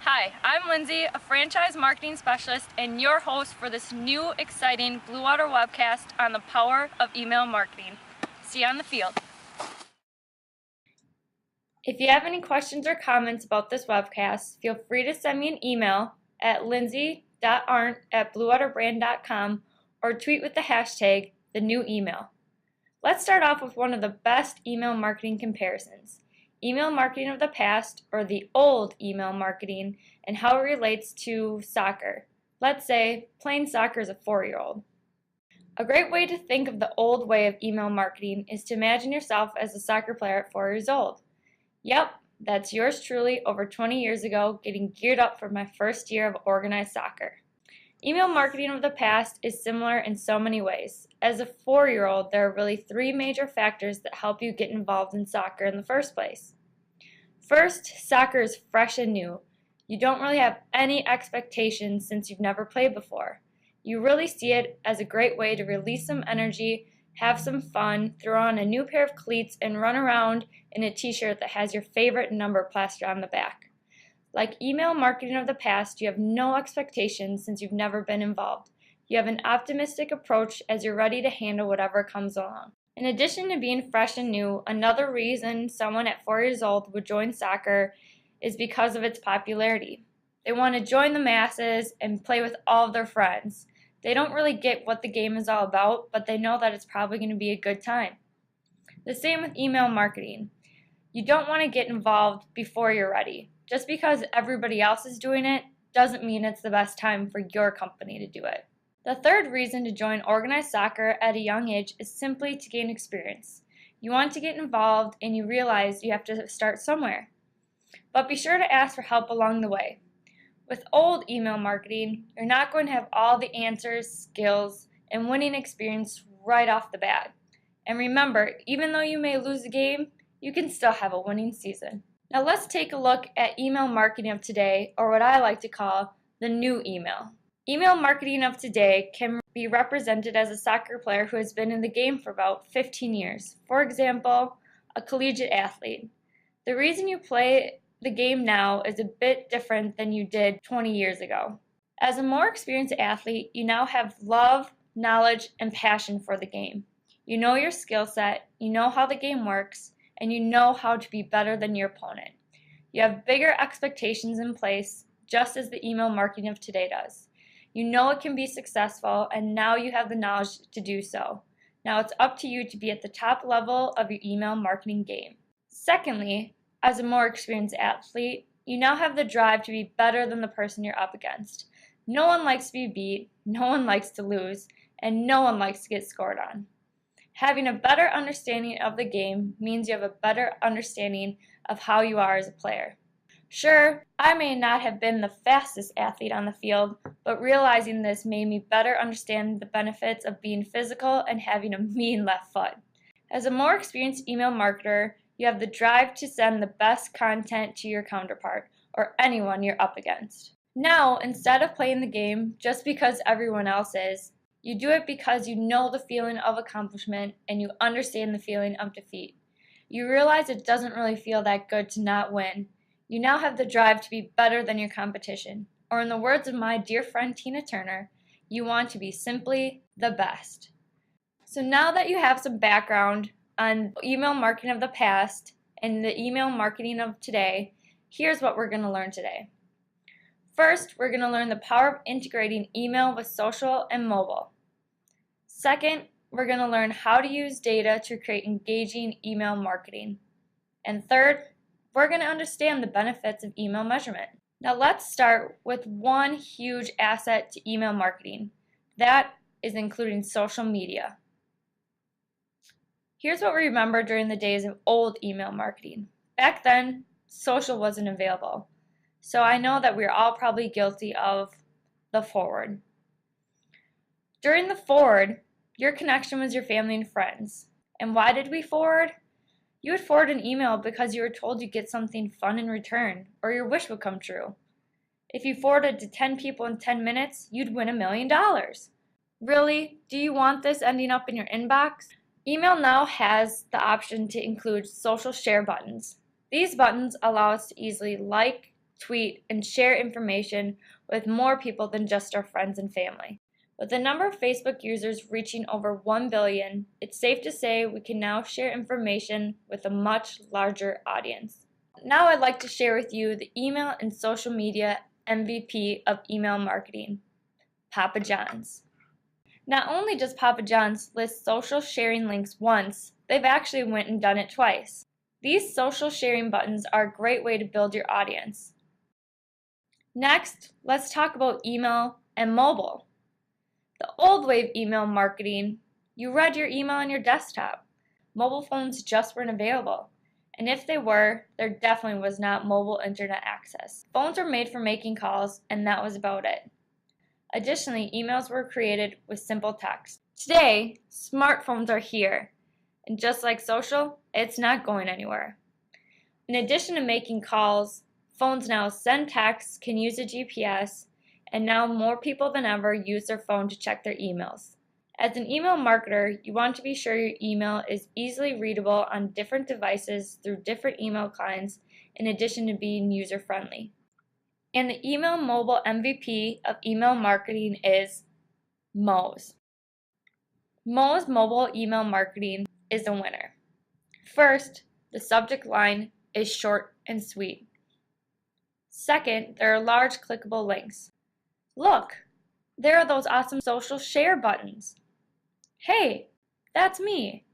Hi, I'm Lindsay, a franchise marketing specialist and your host for this new exciting Bluewater webcast on the power of email marketing. See you on the field. If you have any questions or comments about this webcast, feel free to send me an email at lindsay.arndt@bluewaterbrand.com or tweet with the hashtag #thenewemail. Let's start off with one of the best email marketing comparisons. Email marketing of the past, or the old email marketing, and how it relates to soccer. Let's say playing soccer as a 4-year-old. A great way to think of the old way of email marketing is to imagine yourself as a soccer player at 4 years old. Yep, that's yours truly over 20 years ago, getting geared up for my first year of organized soccer. Email marketing of the past is similar in so many ways. As a 4-year-old, there are really 3 major factors that help you get involved in soccer in the first place. First, soccer is fresh and new. You don't really have any expectations since you've never played before. You really see it as a great way to release some energy, have some fun, throw on a new pair of cleats, and run around in a t-shirt that has your favorite number plastered on the back. Like email marketing of the past, you have no expectations since you've never been involved. You have an optimistic approach as you're ready to handle whatever comes along. In addition to being fresh and new, another reason someone at 4 years old would join soccer is because of its popularity. They want to join the masses and play with all of their friends. They don't really get what the game is all about, but they know that it's probably going to be a good time. The same with email marketing. You don't want to get involved before you're ready. Just because everybody else is doing it doesn't mean it's the best time for your company to do it. The third reason to join organized soccer at a young age is simply to gain experience. You want to get involved and you realize you have to start somewhere. But be sure to ask for help along the way. With old email marketing, you're not going to have all the answers, skills, and winning experience right off the bat. And remember, even though you may lose a game, you can still have a winning season. Now let's take a look at email marketing of today, or what I like to call the new email. Email marketing of today can be represented as a soccer player who has been in the game for about 15 years. For example, a collegiate athlete. The reason you play the game now is a bit different than you did 20 years ago. As a more experienced athlete, you now have love, knowledge, and passion for the game. You know your skill set, you know how the game works, and you know how to be better than your opponent. You have bigger expectations in place, just as the email marketing of today does. You know it can be successful, and now you have the knowledge to do so. Now it's up to you to be at the top level of your email marketing game. Secondly, as a more experienced athlete, you now have the drive to be better than the person you're up against. No one likes to be beat, no one likes to lose, and no one likes to get scored on. Having a better understanding of the game means you have a better understanding of how you are as a player. Sure, I may not have been the fastest athlete on the field, but realizing this made me better understand the benefits of being physical and having a mean left foot. As a more experienced email marketer, you have the drive to send the best content to your counterpart or anyone you're up against. Now, instead of playing the game just because everyone else is, you do it because you know the feeling of accomplishment and you understand the feeling of defeat. You realize it doesn't really feel that good to not win. You now have the drive to be better than your competition. Or in the words of my dear friend Tina Turner, you want to be simply the best. So now that you have some background on email marketing of the past and the email marketing of today, here's what we're going to learn today. First, we're going to learn the power of integrating email with social and mobile. Second, we're going to learn how to use data to create engaging email marketing. And third, we're going to understand the benefits of email measurement. Now let's start with one huge asset to email marketing. That is including social media. Here's what we remember during the days of old email marketing. Back then, social wasn't available. So I know that we're all probably guilty of the forward. During the forward, your connection was your family and friends. And why did we forward? You would forward an email because you were told you'd get something fun in return, or your wish would come true. If you forwarded to 10 people in 10 minutes, you'd win $1 million. Really? Do you want this ending up in your inbox? Email now has the option to include social share buttons. These buttons allow us to easily like, tweet, and share information with more people than just our friends and family. With the number of Facebook users reaching over 1 billion, it's safe to say we can now share information with a much larger audience. Now I'd like to share with you the email and social media MVP of email marketing, Papa John's. Not only does Papa John's list social sharing links once, they've actually went and done it twice. These social sharing buttons are a great way to build your audience. Next, let's talk about email and mobile. The old way of email marketing, you read your email on your desktop. Mobile phones just weren't available. And if they were, there definitely was not mobile internet access. Phones were made for making calls, and that was about it. Additionally, emails were created with simple text. Today, smartphones are here, and just like social, it's not going anywhere. In addition to making calls, phones now send texts, can use a GPS, and now more people than ever use their phone to check their emails. As an email marketer, you want to be sure your email is easily readable on different devices through different email clients, in addition to being user-friendly. And the email mobile MVP of email marketing is Moz. Moz mobile email marketing is the winner. First, the subject line is short and sweet. Second, there are large clickable links. Look, there are those awesome social share buttons. Hey, that's me.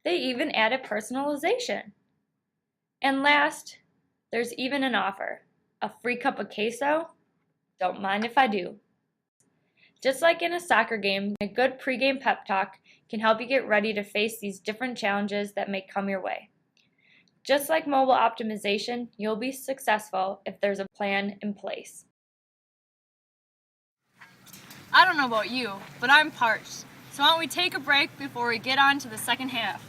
They even added personalization. And last, there's even an offer. A free cup of queso? Don't mind if I do. Just like in a soccer game, a good pregame pep talk can help you get ready to face these different challenges that may come your way. Just like mobile optimization, you'll be successful if there's a plan in place. I don't know about you, but I'm parched. So why don't we take a break before we get on to the second half?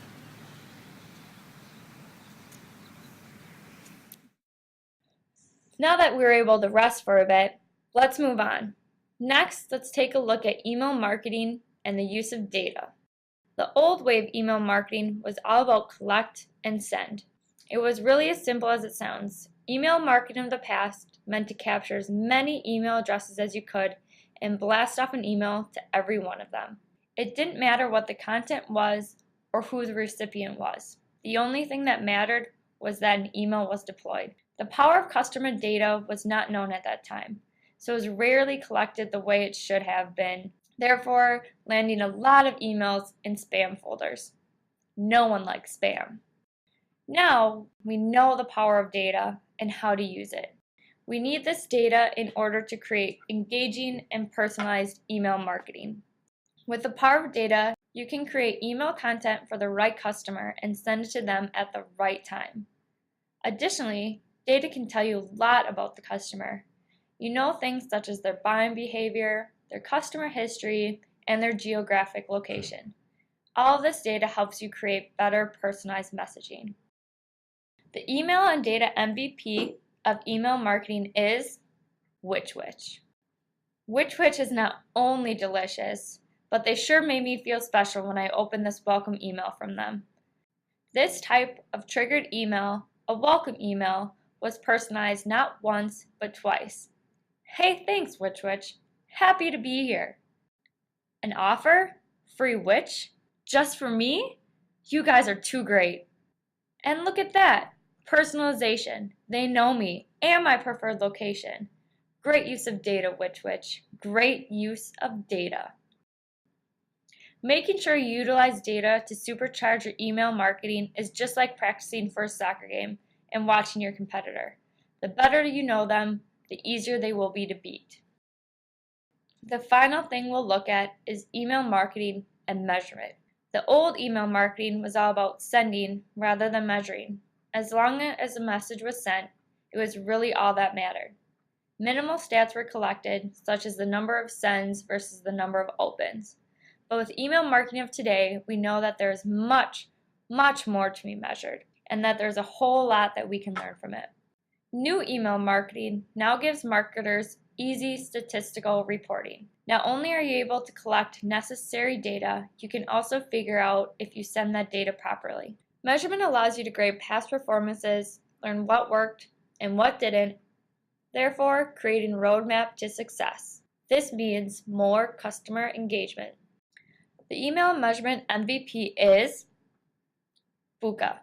Now that we're able to rest for a bit, let's move on. Next, let's take a look at email marketing and the use of data. The old way of email marketing was all about collect and send. It was really as simple as it sounds. Email marketing of the past meant to capture as many email addresses as you could and blast off an email to every one of them. It didn't matter what the content was or who the recipient was. The only thing that mattered was that an email was deployed. The power of customer data was not known at that time, so it was rarely collected the way it should have been, therefore landing a lot of emails in spam folders. No one likes spam. Now we know the power of data and how to use it. We need this data in order to create engaging and personalized email marketing. With the power of data, you can create email content for the right customer and send it to them at the right time. Additionally, data can tell you a lot about the customer. You know things such as their buying behavior, their customer history, and their geographic location. All of this data helps you create better personalized messaging. The email and data MVP of email marketing is Which Witch. Which Witch is not only delicious, but they sure made me feel special when I opened this welcome email from them. This type of triggered email, a welcome email, was personalized not once, but twice. Hey, thanks, Witch Witch. Happy to be here. An offer? Free witch? Just for me? You guys are too great. And look at that. Personalization. They know me and my preferred location. Great use of data, Witch Witch. Great use of data. Making sure you utilize data to supercharge your email marketing is just like practicing for a soccer game and watching your competitor. The better you know them, the easier they will be to beat. The final thing we'll look at is email marketing and measurement. The old email marketing was all about sending rather than measuring. As long as a message was sent, it was really all that mattered. Minimal stats were collected, such as the number of sends versus the number of opens. But with email marketing of today, we know that there's much, much more to be measured, and that there's a whole lot that we can learn from it. New email marketing now gives marketers easy statistical reporting. Not only are you able to collect necessary data, you can also figure out if you send that data properly. Measurement allows you to grade past performances, learn what worked and what didn't, Therefore, creating a roadmap to success. This means more customer engagement. The email measurement MVP is Buca.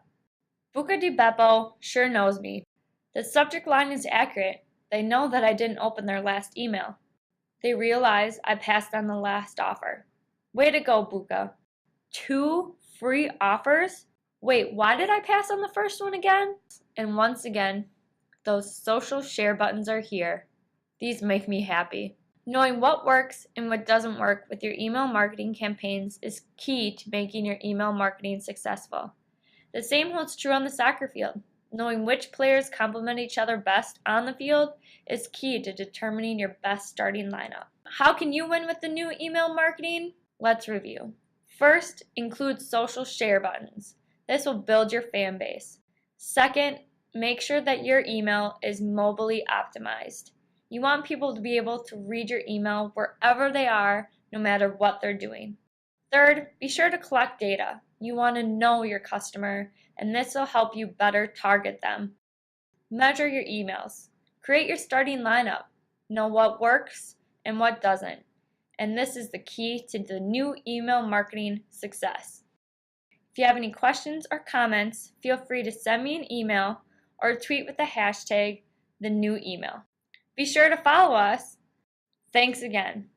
Buca di Beppo sure knows me. The subject line is accurate. They know that I didn't open their last email. They realize I passed on the last offer. Way to go, Buca. 2 free offers? Wait, why did I pass on the first one again? And once again, those social share buttons are here. These make me happy. Knowing what works and what doesn't work with your email marketing campaigns is key to making your email marketing successful. The same holds true on the soccer field. Knowing which players complement each other best on the field is key to determining your best starting lineup. How can you win with the new email marketing? Let's review. First, include social share buttons. This will build your fan base. Second, make sure that your email is mobilely optimized. You want people to be able to read your email wherever they are, no matter what they're doing. Third, be sure to collect data. You want to know your customer, and this will help you better target them. Measure your emails. Create your starting lineup. Know what works and what doesn't. And this is the key to the new email marketing success. If you have any questions or comments, feel free to send me an email or tweet with the hashtag #TheNewEmail. Be sure to follow us. Thanks again.